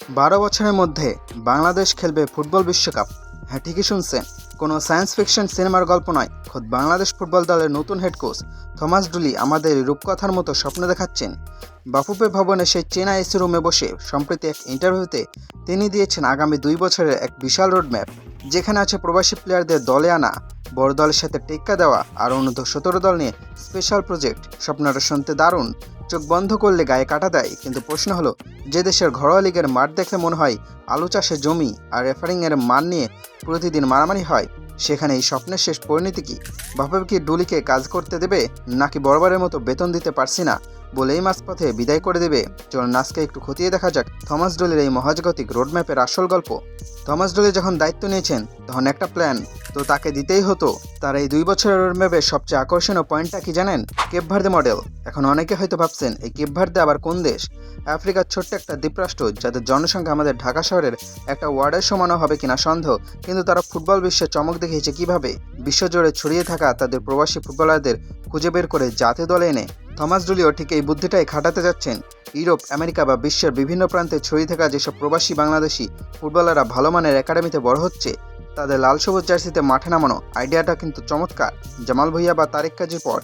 12 বছরের মধ্যে বাংলাদেশ খেলবে ফুটবল বিশ্বকাপ। হ্যাঁ, ঠিকই শুনছেন, কোনো সায়েন্স ফিকশন সিনেমার গল্প নয়। খোদ বাংলাদেশ ফুটবল দলের নতুন হেড কোচ থমাস ডুলি আমাদের রূপকথার মতো স্বপ্ন দেখাচ্ছেন। বাফুফে ভবনে সেই চেনা এসি রুমে বসে সম্প্রতি এক ইন্টারভিউতে তিনি দিয়েছেন আগামী 2 বছরের এক বিশাল রোডম্যাপ, যেখানে আছে প্রবাসী প্লেয়ারদের দলে আনা, বড় দলের সাথে টেক্কা দেওয়া আর অনূর্ধ্ব-17 দল নিয়ে স্পেশাল প্রজেক্ট। স্বপ্নটা শুনতে দারুণ, চোখ বন্ধ করলে গায়ে কাটা দেয়। কিন্তু প্রশ্ন হলো, যে দেশের ঘরোয়া লিগের মাঠ দেখলে মনে হয় আলু চাষের জমি আর রেফারিংয়ের মান নিয়ে প্রতিদিন মারামারি হয়, সেখানে এই স্বপ্নের শেষ পরিণতি কি? বাফুফে কি ডুলিকে কাজ করতে দেবে, নাকি বরাবরের মতো বেতন দিতে পারছি না বলেই মাঝপথে বিদায় করে দেবে? চলুন আজকে একটু খতিয়ে দেখা যাক থমাস ডুলির এই মহাজাগতিক রোডম্যাপের আসল গল্প। থমাস ডুলি যখন দায়িত্ব নিয়েছেন তখন একটা প্ল্যান তো তাকে দিতেই হতো। তার এই 2 বছরের রোডম্যাপের সবচেয়ে আকর্ষণীয় পয়েন্টটা কি জানেন? Cape Verde model. এখন অনেকে হয়তো ভাবছেন, এই কেপ ভার্দে আবার কোন দেশ? আফ্রিকার ছোট্ট একটা দ্বীপরাষ্ট্র, যাদের জনসংখ্যা আমাদের ঢাকা শহরের একটা ওয়ার্ডের সমানও হবে কিনা সন্দেহ, কিন্তু তারা ফুটবল বিশ্বে চমক দেখিয়েছে কিভাবে? বিশ্বজুড়ে ছড়িয়ে থাকা তাদের প্রবাসী ফুটবলারদের খুঁজে বের করে জাতীয় দলে এনে থমাস ডুলিও ঠিক এই বুদ্ধিটাই খাটাতে যাচ্ছেন। ইউরোপ, আমেরিকা বা বিশ্বের বিভিন্ন প্রান্তে ছড়িয়ে থাকা যেসব প্রবাসী বাংলাদেশি ফুটবলাররা ভালো মানের একাডেমিতে বড় হচ্ছে, তাদের লাল সবুজ জার্সিতে মাঠে নামানো আইডিয়াটা কিন্তু চমৎকার। জামাল ভুঁইয়া বা তারেক কাজীর পর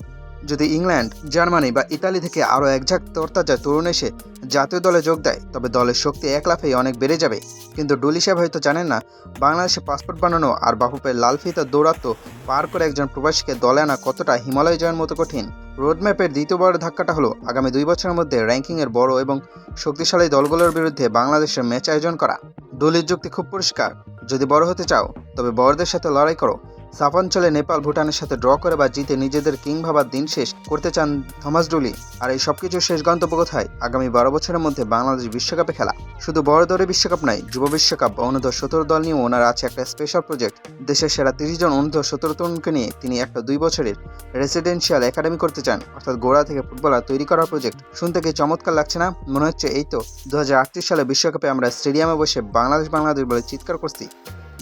যদি ইংল্যান্ড, জার্মানি বা ইতালি থেকে আরও একঝাঁক তরতাজা তরুণ এসে জাতীয় দলে যোগ দেয়, তবে দলের শক্তি এক লাফেই অনেক বেড়ে যাবে। কিন্তু ডুলি সাহেব হয়তো জানেন না, বাংলাদেশে পাসপোর্ট বানানো আর বাফুফের লাল ফিতার দৌরাত্ম পার করে একজন প্রবাসীকে দলে আনা কতটা হিমালয় জয়ের মতো কঠিন। রোডম্যাপের দ্বিতীয় বড় ধাক্কাটা হলো আগামী 2 বছরের মধ্যে র্যাঙ্কিংয়ের বড় এবং শক্তিশালী দলগুলোর বিরুদ্ধে বাংলাদেশের ম্যাচ আয়োজন করা। ডুলির যুক্তি খুব পরিষ্কার, যদি বড় হতে চাও তবে বড়দের সাথে লড়াই করো। সাফাঞ্চলে নেপাল, ভুটানের সাথে ড্র করে বা জিতে নিজেদের কিং ভাবার দিন শেষ করতে চান থমাস ডুলি। আর এই সবকিছুর শেষ গন্তব্য কোথায়? আগামী 12 বছরের মধ্যে বাংলাদেশ বিশ্বকাপে খেলা। শুধু বড় দলের বিশ্বকাপ নয়, যুব বিশ্বকাপ বা অনূর্ধ্ব-17 দল নিয়েও ওনার আছে একটা স্পেশাল প্রজেক্ট। দেশের সেরা 30 জন অনূর্ধ্ব-17 তরুণকে নিয়ে তিনি একটা 2 বছরের রেসিডেন্সিয়াল একাডেমি করতে চান, অর্থাৎ গোড়া থেকে ফুটবলার তৈরি করার প্রজেক্ট। শুনতে কি চমৎকার লাগছে না? মনে হচ্ছে এই তো 2038 সালে বিশ্বকাপে আমরা স্টেডিয়ামে বসে বাংলাদেশ বাংলাদেশ বলে চিৎকার করছি।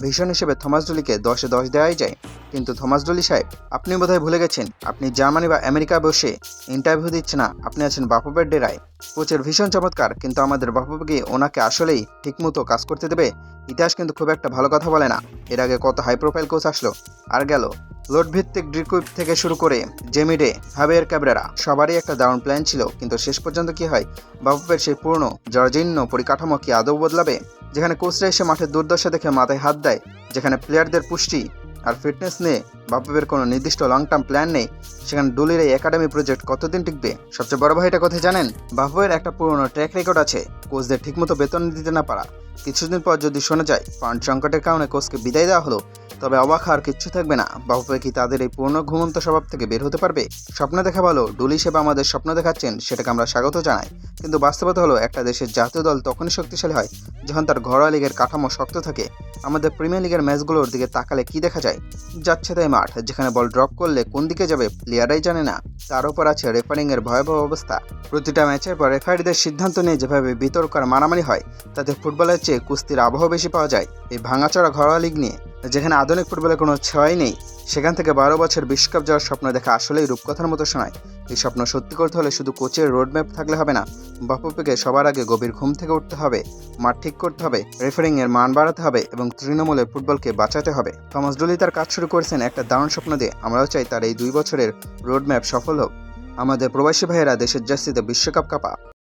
ভীষণ হিসেবে থমাস ডুলিকে 10-এ 10 দেওয়াই যায়। কিন্তু থমাস ডুলি সাহেব, আপনি বোধহয় ভুলে গেছেন, আপনি জার্মানি বা আমেরিকা বসে ইন্টারভিউ দিচ্ছেন না, আপনি আছেন বাফুফের ডেরায়। কোচের ভীষণ চমৎকার, কিন্তু আমাদের বাফুফে গিয়ে ওনাকে আসলেই ঠিকমতো কাজ করতে দেবে? ইতিহাস কিন্তু খুব একটা ভালো কথা বলে না। এর আগে কত হাই প্রোফাইল কোচ আসলো আর গেল। লোড ভিত্তিক ড্রিকুইপ থেকে শুরু করে জেমিডে, হাবিয়ার ক্যাব্রেরা, সবারই একটা দারুণ প্ল্যান ছিল। কিন্তু শেষ পর্যন্ত কি হয়? বাফুফের সেই পুরনো জর্জীর্ণ পরিকাঠামো কি আদৌ বদলাবে? যেখানে কোচরা এসে মাঠের দুর্দশা দেখে মাথায় হাত দেয়, যেখানে প্লেয়ারদের পুষ্টি আর ফিটনেস নিয়ে বাফুফের কোনো নির্দিষ্ট লং টার্ম প্ল্যান নেই, সেখানে ডুলির এই একাডেমি প্রজেক্ট কতদিন টিকবে? সবচেয়ে বড় ভাইটা কথা জানেন? বাফুফের একটা পুরনো ট্র্যাক রেকর্ড আছে, কোচদের ঠিকমতো বেতন দিতে না পারা। কিছুদিন পর যদি শোনা যায় ফান্ড সংকটের কারণে কোচকে বিদায় দেওয়া হলো, তবে অবাক হওয়ার কিচ্ছু থাকবে না। বাফুফে কি তাদের এই পুরনো ঘুমন্ত স্বভাব থেকে বের হতে পারবে? স্বপ্ন দেখা ভালো, ডুলি হিসেবে আমাদের স্বপ্ন দেখাচ্ছেন, সেটাকে আমরা স্বাগত জানাই। কিন্তু বাস্তবতা হলো, একটা দেশের জাতীয় দল তখনই শক্তিশালী হয় যখন তার ঘরোয়া লিগের কাঠামো শক্ত থাকে। আমাদের প্রিমিয়ার লিগের ম্যাচগুলোর দিকে তাকালে কি দেখা যায়? যাচ্ছে তাই মাঠ, যেখানে বল ড্রপ করলে কোন দিকে যাবে প্লেয়াররাই জানে না। তার উপর আছে রেফারিংয়ের ভয়াবহ অবস্থা। প্রতিটা ম্যাচের পর রেফারিদের সিদ্ধান্ত নিয়ে যেভাবে বিতর্ক আর মারামারি হয়, তাতে ফুটবলের চেয়ে কুস্তির আবহ বেশি পাওয়া যায় এই ভাঙাচড়া ঘরোয়া লিগ নিয়ে। যেখানে আধুনিক ফুটবলের কোনো ছোঁয়াই নেই, সেখান থেকে 12 বছর বিশ্বকাপ যাওয়ার স্বপ্ন দেখা আসলেই রূপকথার মতো শোনায়। এই স্বপ্ন সত্যি করতে হলে শুধু কোচের রোডম্যাপ থাকলে হবে না, বাফুফেকে সবার আগে গভীর ঘুম থেকে উঠতে হবে, মাঠ ঠিক করতে হবে, রেফারিংয়ের মান বাড়াতে হবে এবং তৃণমূলের ফুটবলকে বাঁচাতে হবে। থমাস ডুলি তার কাজ শুরু করেছেন একটা দারুণ স্বপ্ন দিয়ে। আমরাও চাই তার এই 2 বছরের রোডম্যাপ সফল হোক। আমাদের প্রবাসী ভাইয়েরা দেশের জার্সিতে বিশ্বকাপ কাপা।